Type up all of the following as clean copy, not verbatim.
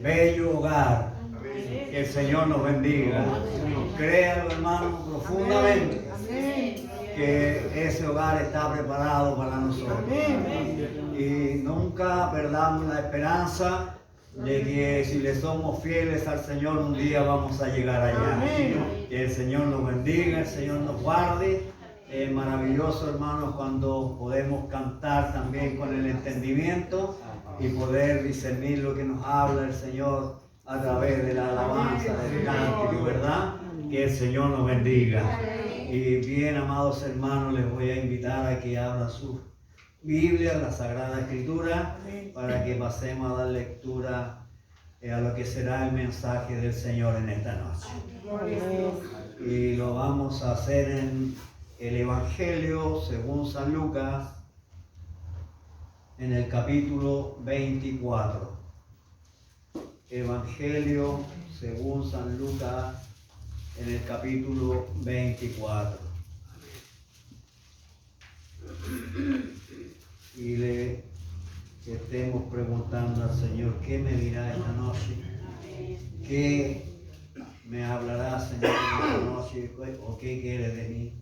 bello hogar. Que el Señor nos bendiga. Créalo, hermano, profundamente, que ese hogar está preparado para nosotros. Y nunca perdamos la esperanza de que si le somos fieles al Señor, un día vamos a llegar allá. Que el Señor nos bendiga, el Señor nos guarde. Maravilloso, hermanos, cuando podemos cantar también con el entendimiento y poder discernir lo que nos habla el Señor a través de la alabanza, del cántico, ¿verdad? Que el Señor nos bendiga. Y bien, amados hermanos, les voy a invitar a que abran su Biblia, la Sagrada Escritura, para que pasemos a dar lectura a lo que será el mensaje del Señor en esta noche. Y lo vamos a hacer en el Evangelio según San Lucas, en el capítulo 24. Evangelio según San Lucas, en el capítulo 24. Y le estemos preguntando al Señor, ¿qué me dirá esta noche? ¿Qué me hablará, Señor, esta noche? ¿O qué quiere de mí?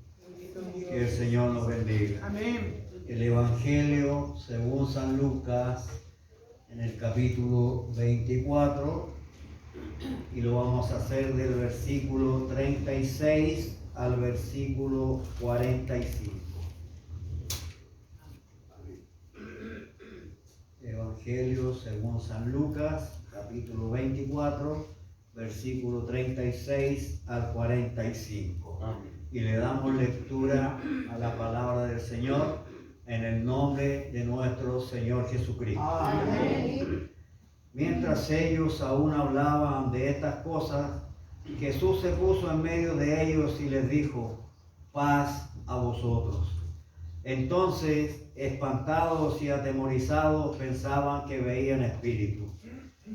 Que el Señor nos bendiga. Amén. El Evangelio según San Lucas, en el capítulo 24, y lo vamos a hacer del versículo 36 al versículo 45. Evangelio según San Lucas, capítulo 24, versículo 36 al 45. Y le damos lectura a la palabra del Señor en el nombre de nuestro Señor Jesucristo. Amén. Mientras ellos aún hablaban de estas cosas, Jesús se puso en medio de ellos y les dijo, paz a vosotros. Entonces, espantados y atemorizados, pensaban que veían espíritus.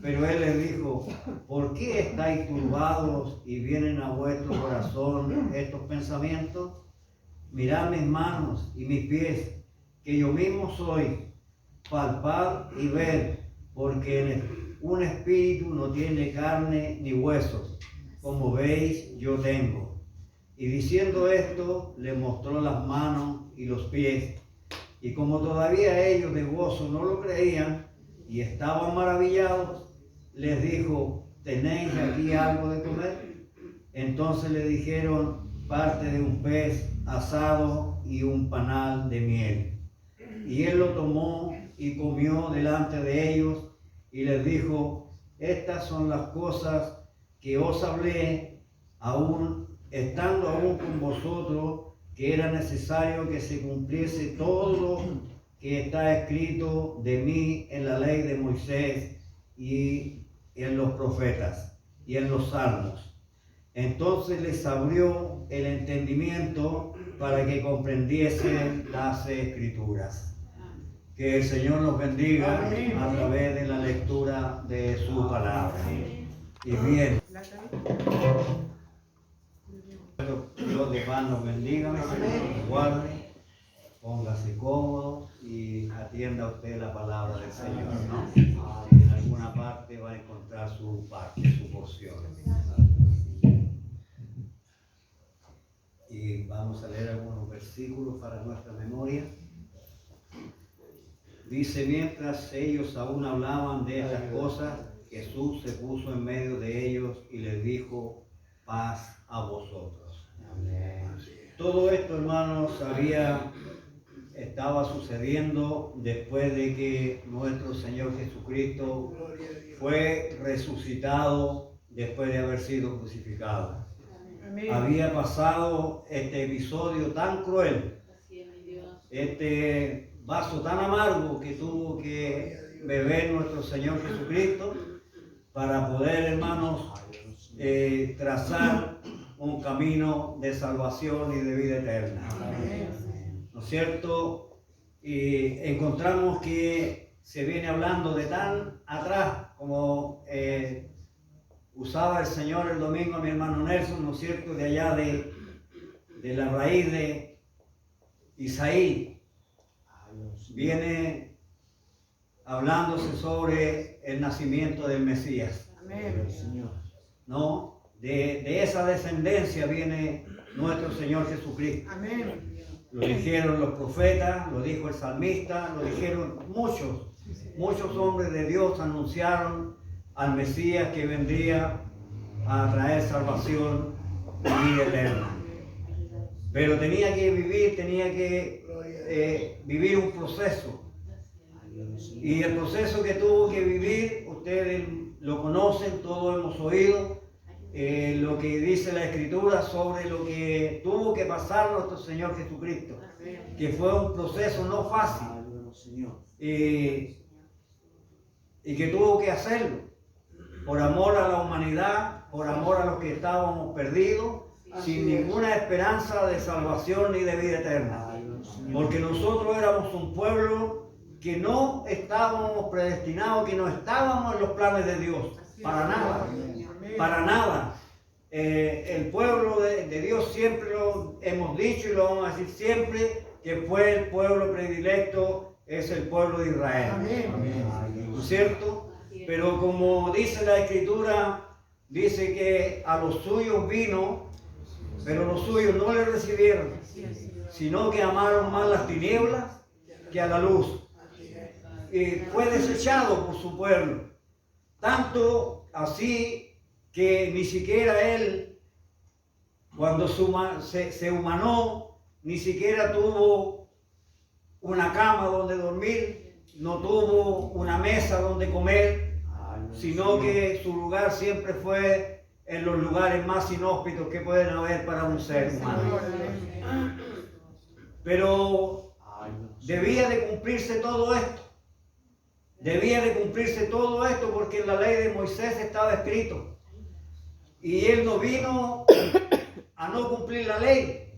Pero él les dijo, ¿por qué estáis turbados y vienen a vuestro corazón estos pensamientos? Mirad mis manos y mis pies, que yo mismo soy. Palpad y ved, porque un espíritu no tiene carne ni huesos, como veis yo tengo. Y diciendo esto, le mostró las manos y los pies. Y como todavía ellos de gozo no lo creían y estaban maravillados, les dijo, ¿tenéis aquí algo de comer? Entonces le dijeron, parte de un pez asado y un panal de miel. Y él lo tomó y comió delante de ellos y les dijo, estas son las cosas que os hablé, estando aún con vosotros, que era necesario que se cumpliese todo lo que está escrito de mí en la ley de Moisés y en los profetas y en los salmos. Entonces les abrió el entendimiento para que comprendiesen las escrituras. Que el Señor nos bendiga a través de la lectura de su palabra. Y bien, Dios de paz nos bendiga, nos guarde, póngase cómodo y atienda usted la palabra del Señor, ¿no? En alguna parte va a encontrar su parte, su porción. Y vamos a leer algunos versículos para nuestra memoria. Dice, mientras ellos aún hablaban de estas cosas, Jesús se puso en medio de ellos y les dijo, paz a vosotros. Amén. Todo esto, hermanos, estaba sucediendo después de que nuestro Señor Jesucristo fue resucitado después de haber sido crucificado. Amén. Había pasado este episodio tan cruel, este vaso tan amargo que tuvo que beber nuestro Señor Jesucristo para poder, hermanos, trazar un camino de salvación y de vida eterna. ¿No es cierto? Y encontramos que se viene hablando de tan atrás como usaba el Señor el domingo a mi hermano Nelson, ¿no es cierto? De allá de la raíz de Isaí. Viene hablándose sobre el nacimiento del Mesías. Amén, Señor. ¿No? De esa descendencia viene nuestro Señor Jesucristo. Amén. Lo dijeron los profetas, lo dijo el salmista, lo dijeron muchos hombres de Dios anunciaron al Mesías que vendría a traer salvación y vida eterna. Pero tenía que vivir un proceso. Y el proceso que tuvo que vivir, ustedes lo conocen, todos hemos oído lo que dice la Escritura sobre lo que tuvo que pasar nuestro Señor Jesucristo, que fue un proceso no fácil y que tuvo que hacerlo por amor a la humanidad, por amor a los que estábamos perdidos, sin ninguna esperanza de salvación ni de vida eterna, porque nosotros éramos un pueblo que no estábamos predestinados, que no estábamos en los planes de Dios, para nada. Para nada. El pueblo de Dios siempre lo hemos dicho y lo vamos a decir siempre, que fue el pueblo predilecto, es el pueblo de Israel. ¿No es cierto? Pero como dice la Escritura, dice que a los suyos vino, pero los suyos no le recibieron, sino que amaron más las tinieblas que a la luz. Y fue desechado por su pueblo. Tanto así que ni siquiera él, cuando se humanó, ni siquiera tuvo una cama donde dormir, no tuvo una mesa donde comer, sino que su lugar siempre fue en los lugares más inhóspitos que pueden haber para un ser humano. Pero debía de cumplirse todo esto. Debía de cumplirse todo esto porque en la ley de Moisés estaba escrito. Y él no vino a no cumplir la ley.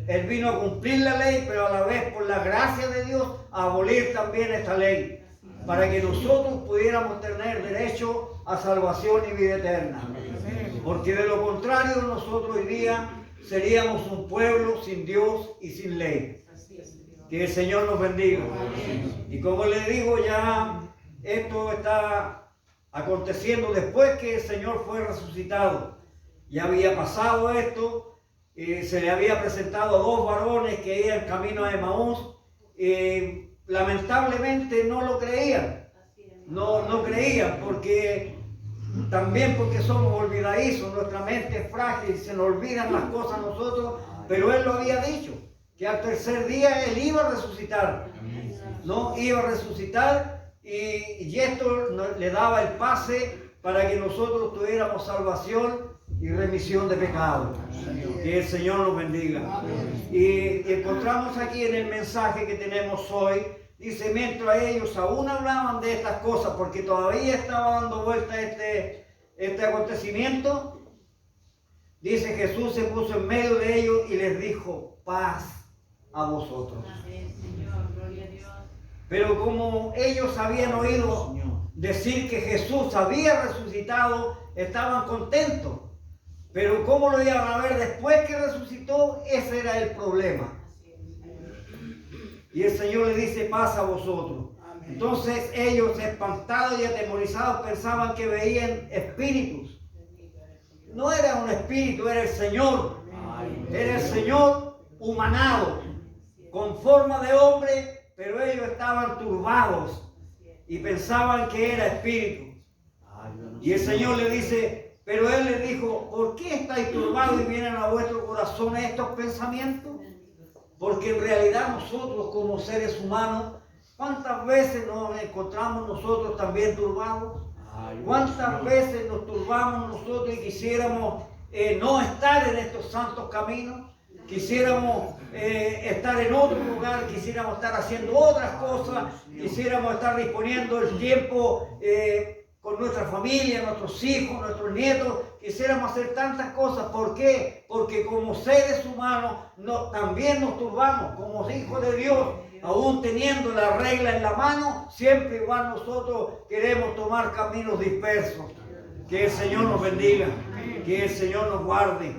Él vino a cumplir la ley, pero a la vez, por la gracia de Dios, a abolir también esta ley, para que nosotros pudiéramos tener derecho a salvación y vida eterna. Porque de lo contrario, nosotros hoy día seríamos un pueblo sin Dios y sin ley. Que el Señor nos bendiga. Y como les digo, ya esto está aconteciendo después que el Señor fue resucitado. Ya había pasado esto, se le había presentado a dos varones que iban camino a Emaús. Lamentablemente no lo creían, no creían, porque somos olvidadizos, nuestra mente es frágil, se nos olvidan las cosas nosotros, pero Él lo había dicho, que al tercer día Él iba a resucitar, ¿no? Iba a resucitar y esto le daba el pase para que nosotros tuviéramos salvación y remisión de pecados. Que el Señor nos bendiga. Y encontramos aquí en el mensaje que tenemos hoy, dice, mientras ellos aún hablaban de estas cosas, porque todavía estaba dando vuelta este acontecimiento, dice, Jesús se puso en medio de ellos y les dijo, paz a vosotros. Pero como ellos habían oído decir que Jesús había resucitado, estaban contentos. Pero ¿cómo lo iban a ver después que resucitó? Ese era el problema. Y el Señor le dice, paz a vosotros. Entonces ellos, espantados y atemorizados, pensaban que veían espíritus. No era un espíritu, era el Señor. Era el Señor humanado, con forma de hombre, pero ellos estaban turbados y pensaban que era espíritu. Y el Señor le dice, pero Él les dijo, ¿por qué estáis turbados y vienen a vuestro corazón estos pensamientos? Porque en realidad nosotros como seres humanos, ¿cuántas veces nos encontramos nosotros también turbados? ¿Cuántas veces nos turbamos nosotros y quisiéramos no estar en estos santos caminos? Quisiéramos estar en otro lugar, quisiéramos estar haciendo otras cosas, quisiéramos estar disponiendo el tiempo con nuestra familia, nuestros hijos, nuestros nietos, quisiéramos hacer tantas cosas. ¿Por qué? Porque como seres humanos también nos turbamos, como hijos de Dios, aún teniendo la regla en la mano, siempre igual nosotros queremos tomar caminos dispersos. Que el Señor nos bendiga, que el Señor nos guarde.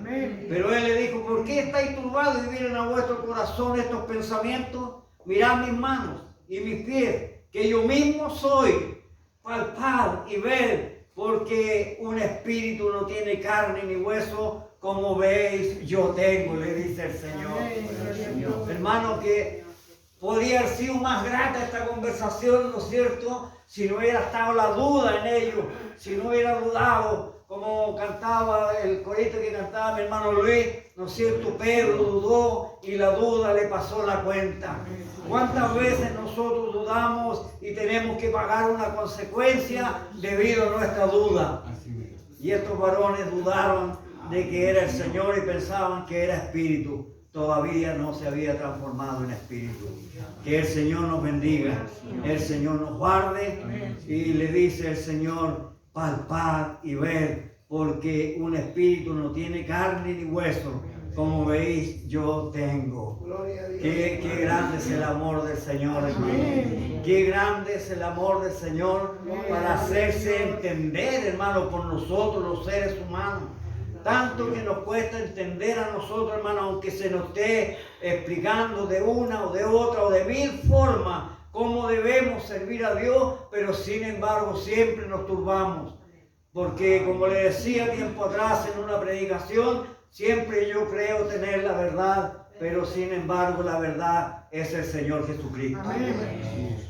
Pero Él le dijo, ¿por qué estáis turbados y vienen a vuestro corazón estos pensamientos? Mirad mis manos y mis pies, que yo mismo soy, palpad y ver, porque un espíritu no tiene carne ni hueso, como veis yo tengo, le dice el Señor. Hermano, que podría haber sido más grata esta conversación, ¿no es cierto?, si no hubiera estado la duda en ello, si no hubiera dudado, como cantaba el corito que cantaba mi hermano Luis, ¿no es cierto? Pedro dudó y la duda le pasó la cuenta. ¿Cuántas veces nosotros dudamos y tenemos que pagar una consecuencia debido a nuestra duda? Y estos varones dudaron de que era el Señor y pensaban que era espíritu. Todavía no se había transformado en espíritu. Que el Señor nos bendiga, el Señor nos guarde, y le dice el Señor, palpad y ver, porque un espíritu no tiene carne ni hueso, como veis yo tengo. Qué grande es el amor del Señor, hermano. Qué grande es el amor del Señor para hacerse entender, hermano, por nosotros los seres humanos. Tanto que nos cuesta entender a nosotros, hermano, aunque se nos esté explicando de una o de otra o de mil formas cómo debemos servir a Dios, pero sin embargo siempre nos turbamos. Porque como le decía tiempo atrás en una predicación, siempre yo creo tener la verdad, pero sin embargo la verdad es el Señor Jesucristo.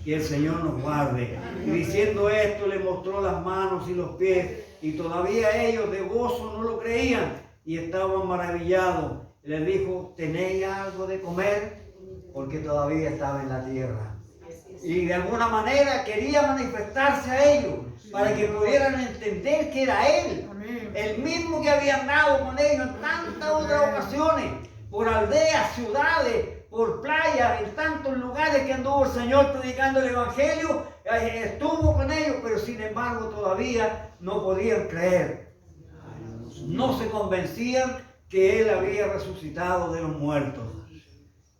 Y el Señor nos guarde. Y diciendo esto le mostró las manos y los pies, y todavía ellos de gozo no lo creían y estaban maravillados. Les dijo, ¿tenéis algo de comer? Porque todavía estaba en la tierra. Y de alguna manera quería manifestarse a ellos para que pudieran entender que era Él, el mismo que había andado con ellos en tantas otras ocasiones, por aldeas, ciudades, por playas, en tantos lugares que anduvo el Señor predicando el Evangelio. Estuvo con ellos, pero sin embargo todavía no podían creer. No se convencían que Él había resucitado de los muertos.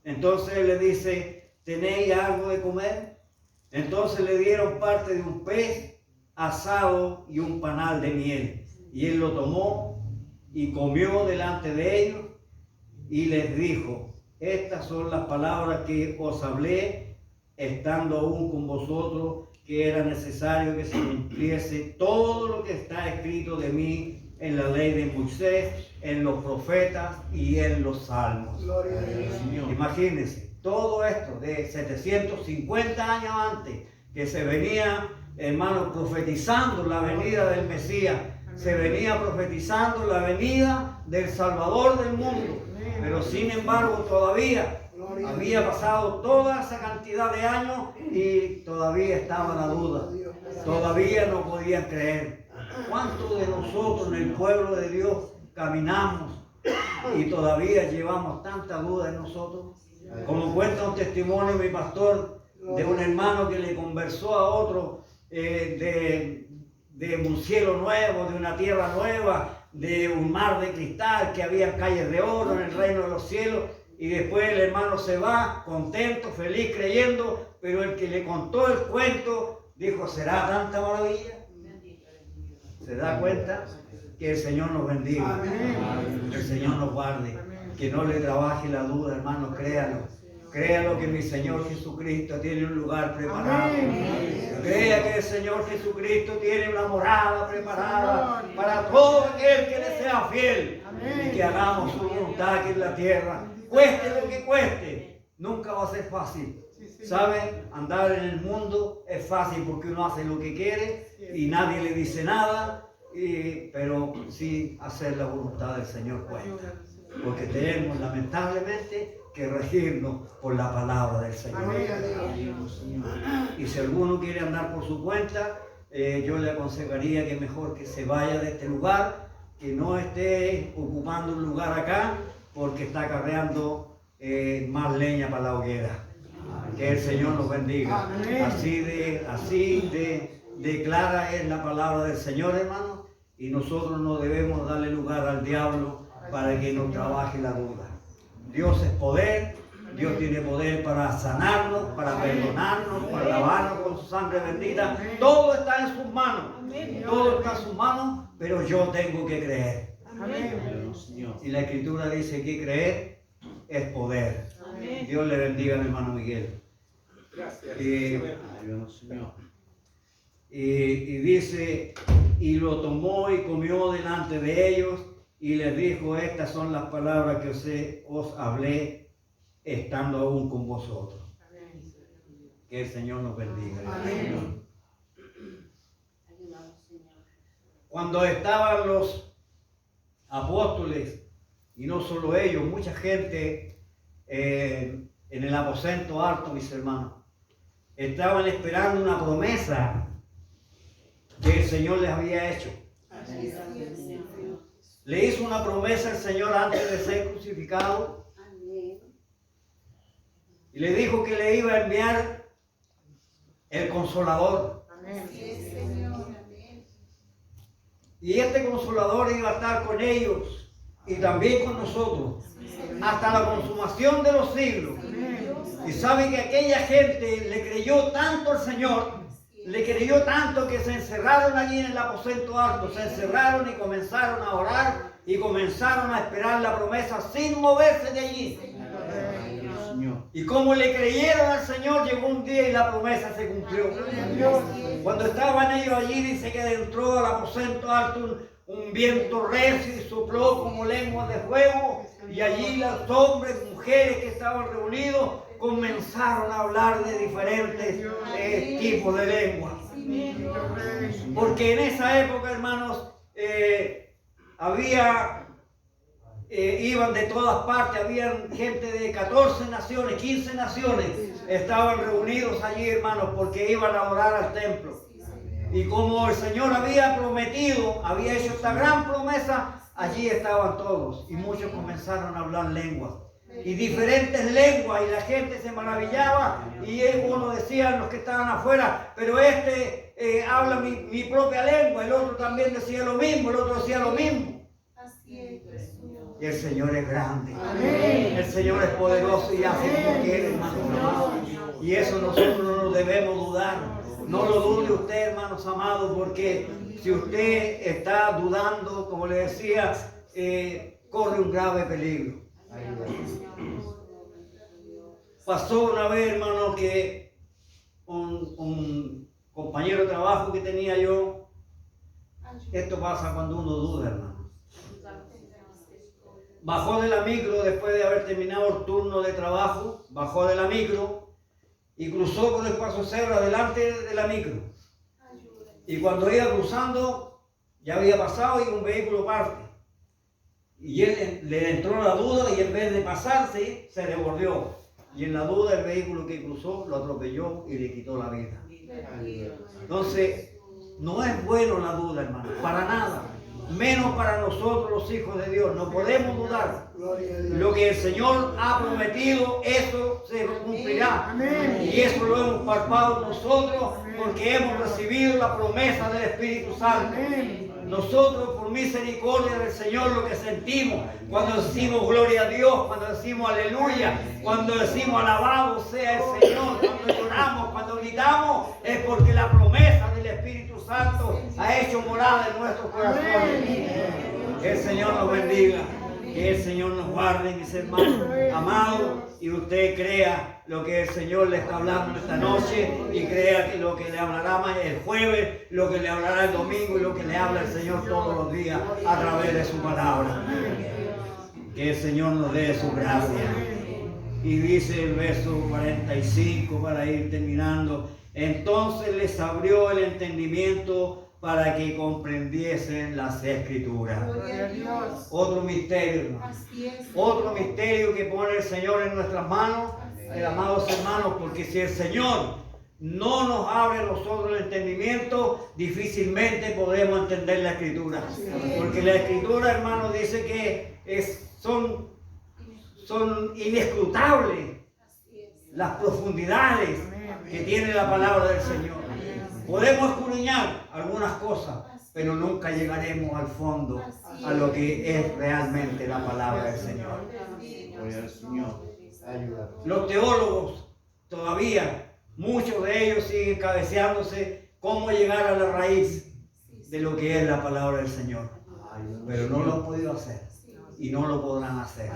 Entonces Él le dice, ¿tenéis algo de comer? Entonces le dieron parte de un pez asado y un panal de miel. Y Él lo tomó y comió delante de ellos y les dijo, estas son las palabras que os hablé, estando aún con vosotros, que era necesario que se cumpliese todo lo que está escrito de mí en la ley de Moisés, en los profetas y en los salmos. Gloria a Dios. Imagínense, todo esto de 750 años antes, que se venía, hermanos, profetizando la venida del Mesías, se venía profetizando la venida del Salvador del mundo, pero sin embargo todavía había pasado toda esa cantidad de años y todavía estaba la duda, todavía no podían creer. ¿Cuántos de nosotros en el pueblo de Dios caminamos y todavía llevamos tanta duda en nosotros? Como cuenta un testimonio mi pastor de un hermano que le conversó a otro de un cielo nuevo, de una tierra nueva, de un mar de cristal, que había calles de oro en el reino de los cielos, y después el hermano se va contento, feliz, creyendo, pero el que le contó el cuento dijo, ¿será tanta maravilla? ¿Se da cuenta? Que el Señor nos bendiga, que el Señor nos guarde, que no le trabaje la duda, hermano, créalo. Créalo que mi Señor Jesucristo tiene un lugar preparado. Crea que el Señor Jesucristo tiene una morada preparada para todo aquel que le sea fiel. Y que hagamos su voluntad aquí en la tierra. Cueste lo que cueste, nunca va a ser fácil. ¿Sabe? Andar en el mundo es fácil porque uno hace lo que quiere y nadie le dice nada. Pero sí hacer la voluntad del Señor cuesta. Porque tenemos lamentablemente que regirnos por la palabra del Señor. Y si alguno quiere andar por su cuenta, yo le aconsejaría que mejor que se vaya de este lugar, que no esté ocupando un lugar acá, porque está acarreando más leña para la hoguera. Que el Señor nos bendiga. Así de clara es la palabra del Señor, hermano, y nosotros no debemos darle lugar al diablo para que nos trabaje la duda. Dios es poder, Dios tiene poder para sanarnos, para perdonarnos, para lavarnos con su sangre bendita. Todo está en sus manos, todo está en sus manos, pero yo tengo que creer. Y la Escritura dice que creer es poder. Dios le bendiga, mi hermano Miguel. Gracias. Y dice, y lo tomó y comió delante de ellos y les dijo, estas son las palabras que os hablé estando aún con vosotros. Amén. Que el Señor nos bendiga. Amén. Cuando estaban los apóstoles, y no solo ellos, mucha gente en el aposento alto, mis hermanos, estaban esperando una promesa que el Señor les había hecho. Le hizo una promesa el Señor antes de ser crucificado y le dijo que le iba a enviar el Consolador. Y este Consolador iba a estar con ellos y también con nosotros hasta la consumación de los siglos. Y sabe que aquella gente le creyó tanto al Señor, le creyó tanto que se encerraron allí en el aposento alto, se encerraron y comenzaron a orar y comenzaron a esperar la promesa sin moverse de allí. Y como le creyeron al Señor, llegó un día y la promesa se cumplió. Cuando estaban ellos allí, dice que entró al aposento alto un viento recio y sopló como lengua de fuego, y allí los hombres, mujeres que estaban reunidos comenzaron a hablar de diferentes tipos de lenguas. Porque en esa época, hermanos, iban de todas partes, habían gente de 14 naciones, 15 naciones, estaban reunidos allí, hermanos, porque iban a orar al templo. Y como el Señor había prometido, había hecho esta gran promesa, allí estaban todos y muchos comenzaron a hablar lenguas y diferentes lenguas, y la gente se maravillaba, y uno decía, los que estaban afuera, pero este habla mi propia lengua, el otro también decía lo mismo, el otro decía lo mismo. Y el Señor es grande. Amén. El Señor es poderoso y hace como quiere, hermanos amados. Y eso nosotros no nos debemos dudar. No lo dude usted, hermanos amados, porque si usted está dudando, como le decía, corre un grave peligro. Pasó una vez, hermano, que un compañero de trabajo que tenía yo, esto pasa cuando uno duda, hermano. Bajó de la micro después de haber terminado el turno de trabajo, bajó de la micro y cruzó por el paso cebra delante de la micro. Y cuando iba cruzando, ya había pasado y un vehículo parte. Y él le entró la duda y en vez de pasarse, se devolvió. Y en la duda el vehículo que cruzó lo atropelló y le quitó la vida. Entonces, no es bueno la duda, hermano, para nada. Menos para nosotros los hijos de Dios. No podemos dudar. Lo que el Señor ha prometido, eso se cumplirá. Y eso lo hemos palpado nosotros porque hemos recibido la promesa del Espíritu Santo. Nosotros, por misericordia del Señor, lo que sentimos cuando decimos gloria a Dios, cuando decimos aleluya, cuando decimos alabado sea el Señor, cuando lloramos, cuando gritamos, es porque la promesa del Espíritu Santo ha hecho morada en nuestros corazones. Que el Señor nos bendiga, que el Señor nos guarde, mis hermanos amados, y usted crea lo que el Señor le está hablando esta noche, y crea que lo que le hablará el jueves, lo que le hablará el domingo y lo que le habla el Señor todos los días a través de su palabra. Que el Señor nos dé su gracia. Y dice el verso 45 para ir terminando: entonces les abrió el entendimiento para que comprendiesen las Escrituras. Otro misterio, hermano. Otro misterio que pone el Señor en nuestras manos, amados hermanos, porque si el Señor no nos abre a nosotros el entendimiento, difícilmente podremos entender la Escritura. Porque la Escritura, hermano, dice que son inescrutables las profundidades que tiene la palabra del Señor. Podemos escudriñar algunas cosas, pero nunca llegaremos al fondo, a lo que es realmente la palabra del Señor. Gloria al Señor. Los teólogos todavía, muchos de ellos siguen cabeceándose cómo llegar a la raíz de lo que es la palabra del Señor. Pero no lo han podido hacer y no lo podrán hacer.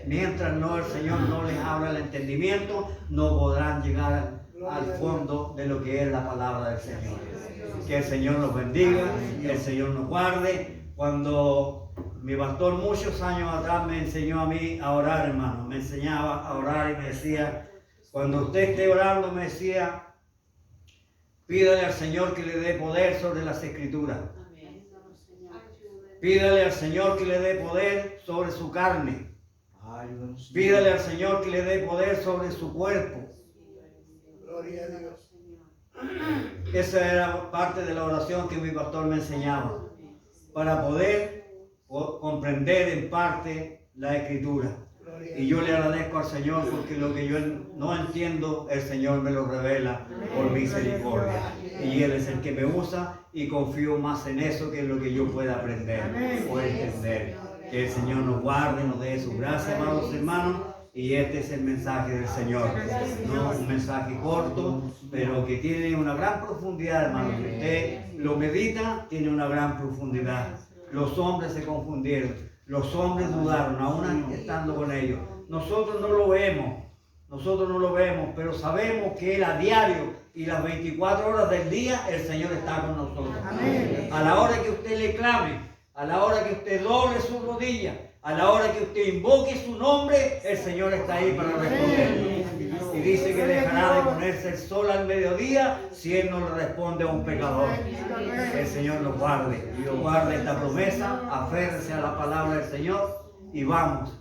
Mientras el Señor no les abra el entendimiento, no podrán llegar al fondo de lo que es la palabra del Señor. Que el Señor nos bendiga, que el Señor nos guarde. Cuando mi pastor muchos años atrás me enseñó a mí a orar, hermano, me enseñaba a orar y me decía, cuando usted esté orando, me decía, pídale al Señor que le dé poder sobre las Escrituras. Pídale al Señor que le dé poder sobre su carne. Pídale al Señor que le dé poder sobre su cuerpo. Gloria a Dios. Esa era parte de la oración que mi pastor me enseñaba, para poder comprender en parte la Escritura. Y yo le agradezco al Señor porque lo que yo no entiendo, el Señor me lo revela por misericordia. Y Él es el que me usa y confío más en eso que en lo que yo pueda aprender o entender. Que el Señor nos guarde, nos dé su gracia, amados hermanos. Y este es el mensaje del Señor. No un mensaje corto, pero que tiene una gran profundidad, hermano. Si usted lo medita, tiene una gran profundidad. Los hombres se confundieron. Los hombres dudaron, aún estando con ellos. Nosotros no lo vemos, pero sabemos que Él a diario y las 24 horas del día, el Señor está con nosotros. Amén. A la hora que usted le clame, a la hora que usted doble su rodilla, a la hora que usted invoque su nombre, el Señor está ahí para responderle. Y dice que dejará de ponerse el sol al mediodía si Él no le responde a un pecador. El Señor nos guarde. Dios guarde esta promesa, aférrese a la palabra del Señor y vamos,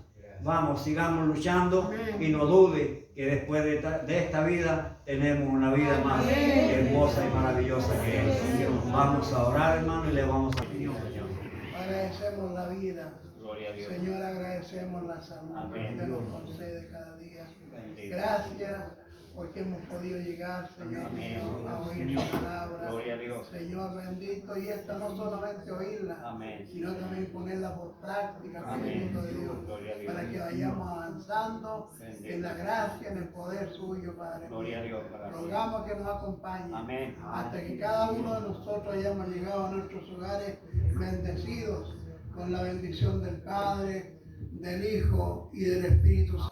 sigamos luchando y no dude que después de esta vida tenemos una vida más hermosa y maravillosa que Él. Vamos a orar, hermano, y le vamos a pedir, Señor. Agradecemos la vida. Gloria a Dios. Señor, agradecemos la salud que nos concede cada día. Gracias porque hemos podido llegar, Señor, a oír tu palabra. Gloria a Dios. Señor bendito, y esta no solamente oírla, sino también ponerla por práctica, bendito de Dios, para que vayamos avanzando en la gracia, en el poder suyo, Padre. Rogamos que nos acompañe hasta que cada uno de nosotros hayamos llegado a nuestros hogares bendecidos con la bendición del Padre, del Hijo y del Espíritu Santo.